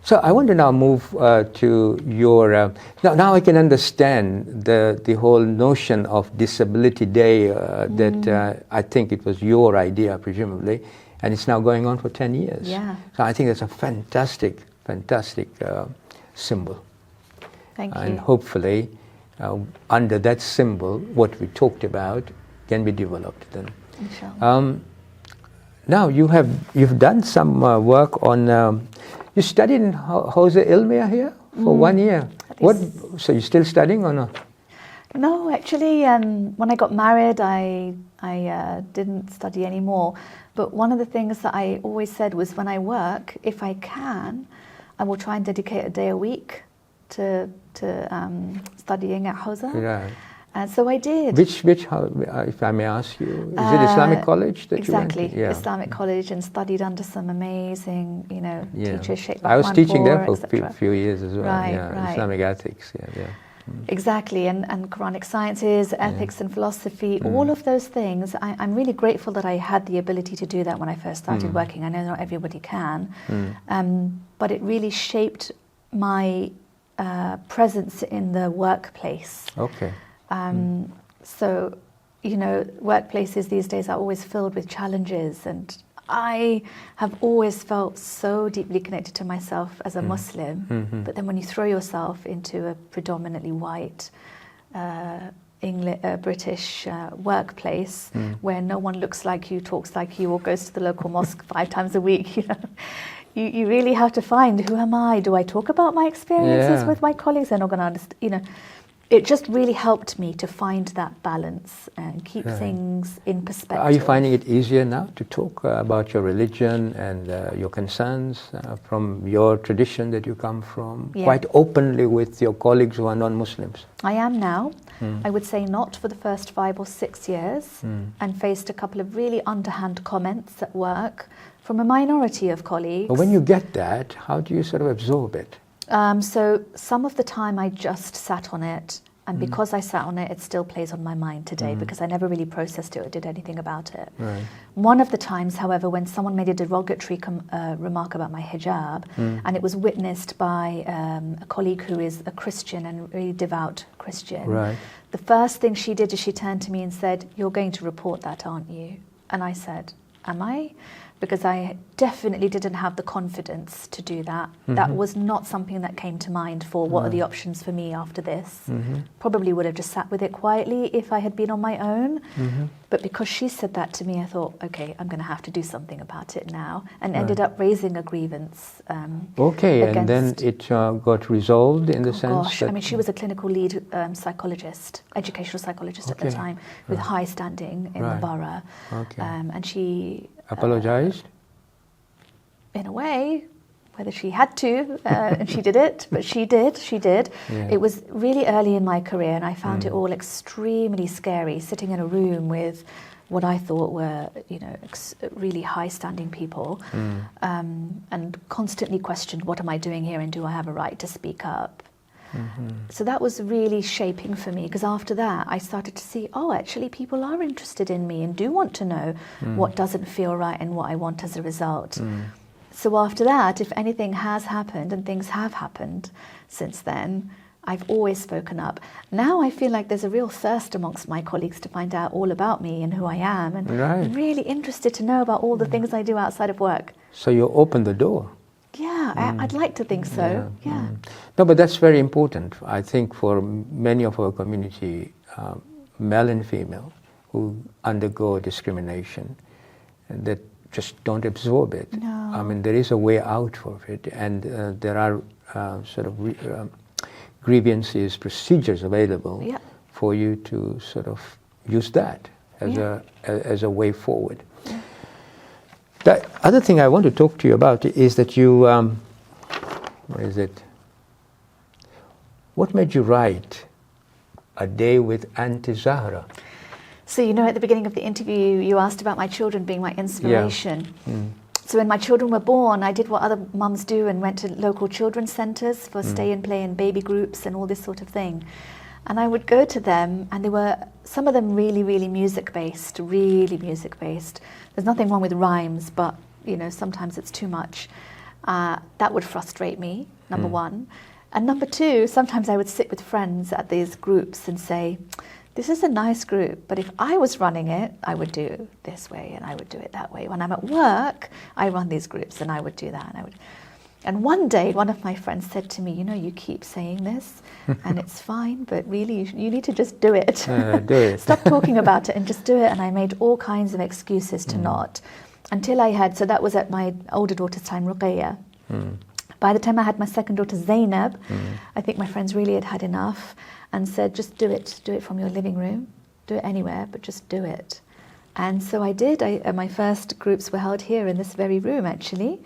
So I want to now move to your, now I can understand the whole notion of Disability Day that I think it was your idea, presumably, and it's now going on for 10 years. So I think that's a fantastic symbol. Thank you. And hopefully, under that symbol, what we talked about can be developed then. Inshallah. Now you've done some work on. You studied in Hawza Ilmiya here for 1 year. So you're still studying or not? No, actually, when I got married, I didn't study anymore. But one of the things that I always said was, when I work, if I can, I will try and dedicate a day a week to studying at Hawza. And so I did. Which, if I may ask you, is it Islamic college that you went to? Exactly, Islamic college, and studied under some amazing, teachers, Sheikh I was teaching there for a few years as well. Right. Islamic ethics, Exactly, and Quranic sciences, ethics and philosophy, all of those things. I'm really grateful that I had the ability to do that when I first started working. I know not everybody can, but it really shaped my presence in the workplace. So, workplaces these days are always filled with challenges, and I have always felt so deeply connected to myself as a Muslim. But then when you throw yourself into a predominantly white British workplace where no one looks like you, talks like you, or goes to the local mosque 5 times a week, you really have to find, who am I? Do I talk about my experiences with my colleagues? They're not going to understand, it just really helped me to find that balance and keep things in perspective. Are you finding it easier now to talk about your religion and your concerns from your tradition that you come from, quite openly with your colleagues who are non-Muslims? I am now. I would say not for the first 5 or 6 years, and faced a couple of really underhand comments at work from a minority of colleagues. But when you get that, how do you sort of absorb it? So some of the time I just sat on it, and because I sat on it, it still plays on my mind today because I never really processed it or did anything about it. Right. One of the times, however, when someone made a derogatory remark about my hijab, and it was witnessed by a colleague who is a Christian and a really devout Christian, the first thing she did is she turned to me and said, "You're going to report that, aren't you?" And I said, "Am I?" Because I definitely didn't have the confidence to do that. That was not something that came to mind for what are the options for me after this. Probably would have just sat with it quietly if I had been on my own. But because she said that to me, I thought, okay, I'm going to have to do something about it now, and ended up raising a grievance. And then it got resolved in the sense that... I mean, she was a clinical lead psychologist, educational psychologist at the time, with high standing in the borough. And she... apologized? In a way, whether she had to, and she did it, but she did. Yeah. It was really early in my career, and I found it all extremely scary, sitting in a room with what I thought were, really high-standing people, and constantly questioned, what am I doing here, and do I have a right to speak up? So that was really shaping for me, because after that I started to see, actually people are interested in me and do want to know what doesn't feel right and what I want as a result. So after that, if anything has happened, and things have happened since then, I've always spoken up. Now I feel like there's a real thirst amongst my colleagues to find out all about me and who I am, and I'm really interested to know about all the things I do outside of work. So you opened the door. Yeah, I'd like to think so. Yeah. No, but that's very important. I think for many of our community, male and female, who undergo discrimination, and that just don't absorb it. No. I mean, there is a way out of it, and there are grievances, procedures available for you to sort of use that as a way forward. The other thing I want to talk to you about is that you, what made you write A Day with Aunty Zahra? So, at the beginning of the interview, you asked about my children being my inspiration. So when my children were born, I did what other mums do and went to local children's centres for stay and play and baby groups and all this sort of thing. And I would go to them, and they were, some of them really, really music-based. There's nothing wrong with rhymes, but, sometimes it's too much. That would frustrate me, number one. And number two, sometimes I would sit with friends at these groups and say, this is a nice group, but if I was running it, I would do it this way and I would do it that way. When I'm at work, I run these groups and I would do that. And one day, one of my friends said to me, you keep saying this and it's fine, but really you need to just do it. Do it. Stop talking about it and just do it. And I made all kinds of excuses to not, until I had, so that was at my older daughter's time, Ruqayya. By the time I had my second daughter, Zainab, I think my friends really had enough and said, just do it from your living room, do it anywhere, but just do it. And so I did. My first groups were held here in this very room, actually,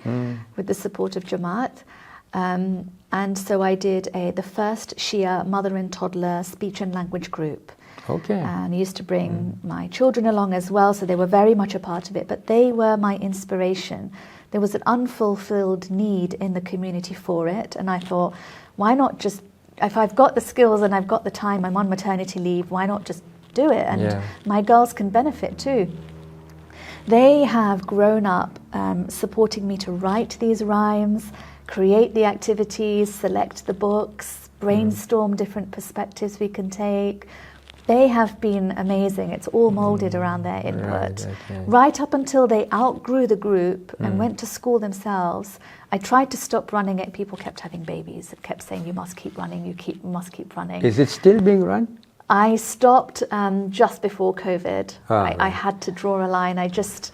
with the support of Jamaat. And so I did the first Shia mother and toddler speech and language group. Okay. And I used to bring my children along as well, so they were very much a part of it, but they were my inspiration. There was an unfulfilled need in the community for it, and I thought, why not just, if I've got the skills and I've got the time, I'm on maternity leave, why not just do it? And my girls can benefit too. They have grown up supporting me to write these rhymes, create the activities, select the books, brainstorm different perspectives we can take. They have been amazing. It's all molded around their input. Right up until they outgrew the group and went to school themselves. I tried to stop running it. People kept having babies. It kept saying, you must keep running, you must keep running. Is it still being run? I stopped just before COVID. I had to draw a line. I just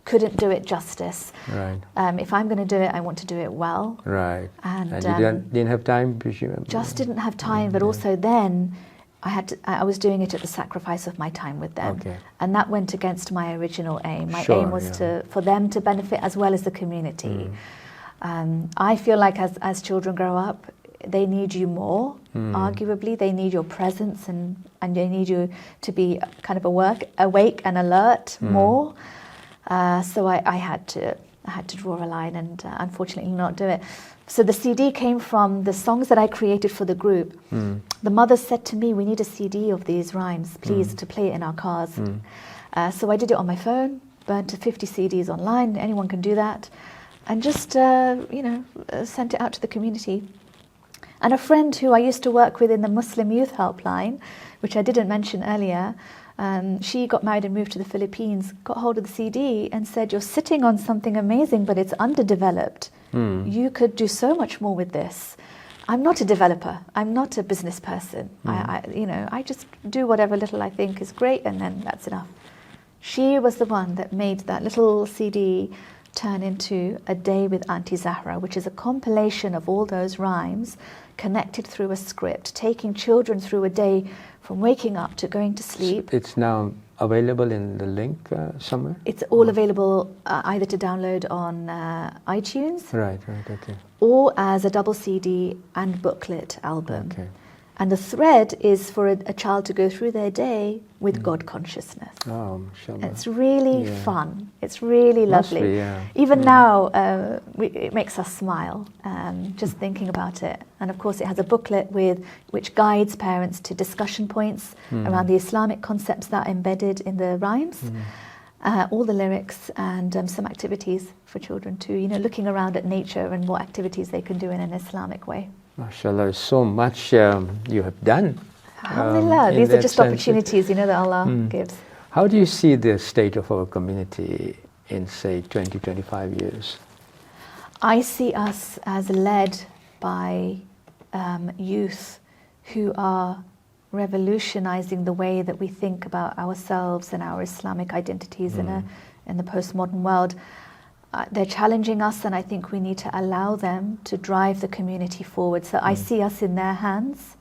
couldn't do it justice. Right. If I'm going to do it, I want to do it well. Right. And you didn't have time, presumably? Just didn't have time, but also then I was doing it at the sacrifice of my time with them. Okay. And that went against my original aim. My Sure, aim was yeah. for them to benefit as well as the community. I feel like as children grow up, they need you more, arguably. They need your presence and they need you to be kind of awake and alert more. So I had to draw a line and unfortunately not do it. So the CD came from the songs that I created for the group. The mother said to me, we need a CD of these rhymes, please, to play it in our cars. So I did it on my phone, burnt 50 CDs online, anyone can do that, and just, sent it out to the community. And a friend who I used to work with in the Muslim Youth Helpline, which I didn't mention earlier, she got married and moved to the Philippines, got hold of the CD and said, you're sitting on something amazing, but it's underdeveloped. You could do so much more with this. I'm not a developer. I'm not a business person. I just do whatever little I think is great, and then that's enough. She was the one that made that little CD turn into A Day with Aunty Zahra, which is a compilation of all those rhymes connected through a script, taking children through a day from waking up to going to sleep. It's now available in the link somewhere? It's all available either to download on iTunes, Right, okay. or as a double CD and booklet album. Okay. And the thread is for a child to go through their day with God consciousness. Oh, mashallah. It's really fun. It's really lovely. Must be, yeah. Even now, it makes us smile just thinking about it. And of course, it has a booklet which guides parents to discussion points around the Islamic concepts that are embedded in the rhymes, all the lyrics, and some activities for children too. Looking around at nature and what activities they can do in an Islamic way. MashaAllah, so much you have done. Alhamdulillah, these are just opportunities, that Allah gives. How do you see the state of our community in, say, 20, 25 years? I see us as led by youth who are revolutionizing the way that we think about ourselves and our Islamic identities in the postmodern world. They're challenging us, and I think we need to allow them to drive the community forward. So I see us in their hands,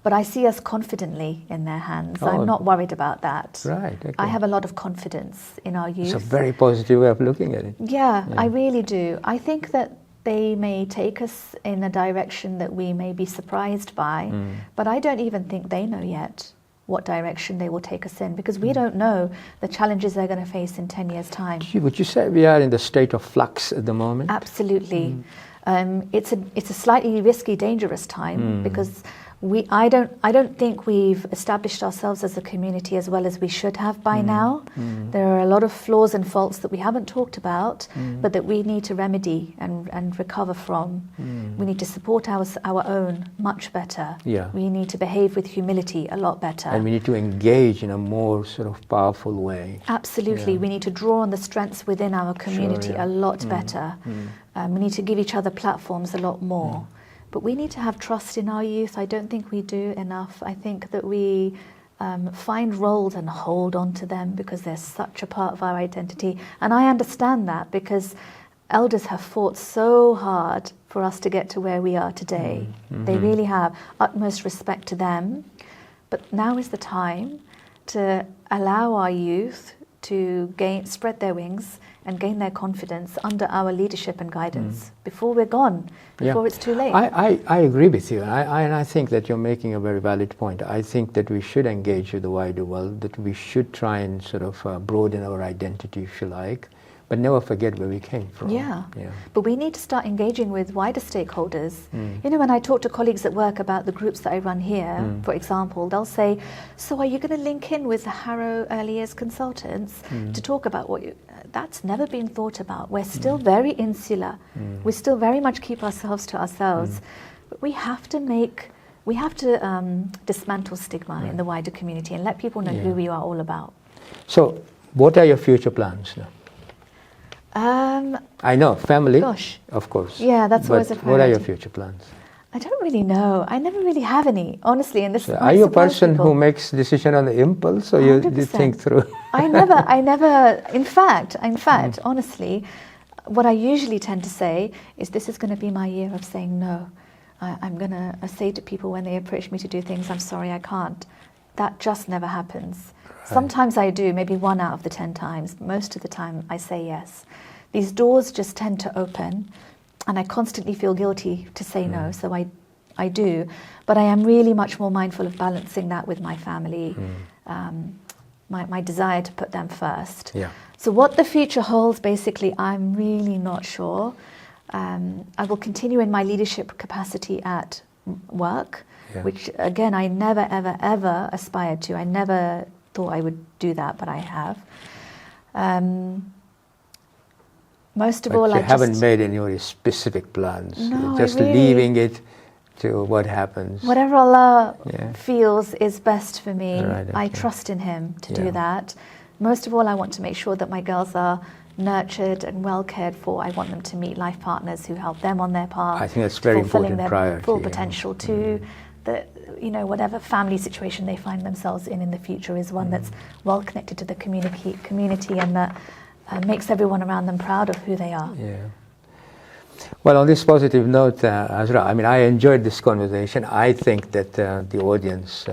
but I see us confidently in their hands. I'm not worried about that. Right, okay. I have a lot of confidence in our youth. It's a very positive way of looking at it. Yeah, I really do. I think that they may take us in a direction that we may be surprised by, but I don't even think they know yet what direction they will take us in, because we don't know the challenges they're going to face in 10 years' time. Would you say we are in the state of flux at the moment? Absolutely. It's a slightly risky, dangerous time because I don't think we've established ourselves as a community as well as we should have by now. There are a lot of flaws and faults that we haven't talked about, but that we need to remedy and recover from. We need to support our own much better. Yeah. We need to behave with humility a lot better. And we need to engage in a more sort of powerful way. Absolutely. Yeah. We need to draw on the strengths within our community a lot better. We need to give each other platforms a lot more. But we need to have trust in our youth. I don't think we do enough. I think that we find roles and hold on to them because they're such a part of our identity. And I understand that because elders have fought so hard for us to get to where we are today. They really have. Utmost respect to them. But now is the time to allow our youth to spread their wings and gain their confidence under our leadership and guidance before we're gone, before it's too late. I agree with you, and I think that you're making a very valid point. I think that we should engage with the wider world, that we should try and sort of broaden our identity, if you like, but never forget where we came from. Yeah. But we need to start engaging with wider stakeholders. When I talk to colleagues at work about the groups that I run here, for example, they'll say, so are you going to link in with the Harrow Early Years consultants to talk about what you... That's never been thought about. We're still very insular. We still very much keep ourselves to ourselves. But we have to dismantle stigma in the wider community and let people know who we are all about. So, what are your future plans now? I know, family, of course. Yeah, that's always a priority. What are your future plans? I don't really know. I never really have any, honestly. And this are you a person who makes decision on the impulse, or you think through? I never. In fact, honestly, what I usually tend to say is, this is going to be my year of saying no. I'm going to say to people when they approach me to do things, I'm sorry, I can't. That just never happens. Right. Sometimes I do, maybe 1 out of the 10 times. Most of the time I say yes. These doors just tend to open, and I constantly feel guilty to say no, so I do. But I am really much more mindful of balancing that with my family, my desire to put them first. Yeah. So what the future holds, basically, I'm really not sure. I will continue in my leadership capacity at work, which, again, I never, ever, ever aspired to. I never thought I would do that, but I have. Most of all, you haven't made any specific plans. No, You're just leaving it to what happens. Whatever Allah feels is best for me. Right, okay. I trust in Him to do that. Most of all, I want to make sure that my girls are nurtured and well cared for. I want them to meet life partners who help them on their path. I think that's very important priority. Their full potential too. That, you know, whatever family situation they find themselves in the future is one that's well connected to the community and that makes everyone around them proud of who they are. Yeah. Well, on this positive note, Azra, I mean, I enjoyed this conversation. I think that the audience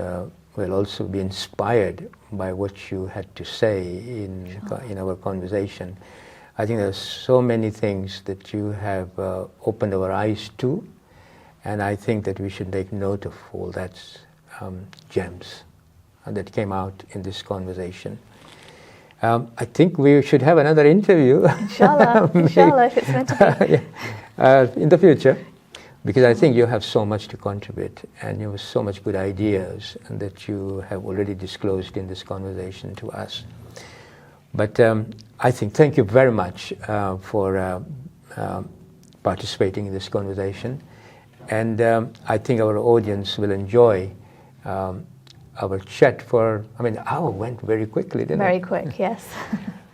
will also be inspired by what you had to say in our conversation. I think there's so many things that you have opened our eyes to, and I think that we should take note of all that gems that came out in this conversation. I think we should have another interview. Inshallah, inshallah, if it's meant to be. In the future, because I think you have so much to contribute and you have so much good ideas that you have already disclosed in this conversation to us. But I think thank you very much for participating in this conversation. And I think our audience will enjoy our chat the hour went very quickly, didn't it? Very quick, yes.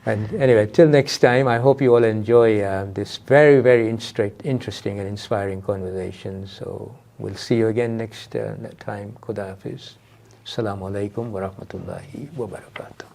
And anyway, till next time, I hope you all enjoy this very, very interesting and inspiring conversation. So we'll see you again next time. Khuda Hafiz. Assalamu alaikum wa rahmatullahi wa barakatuh.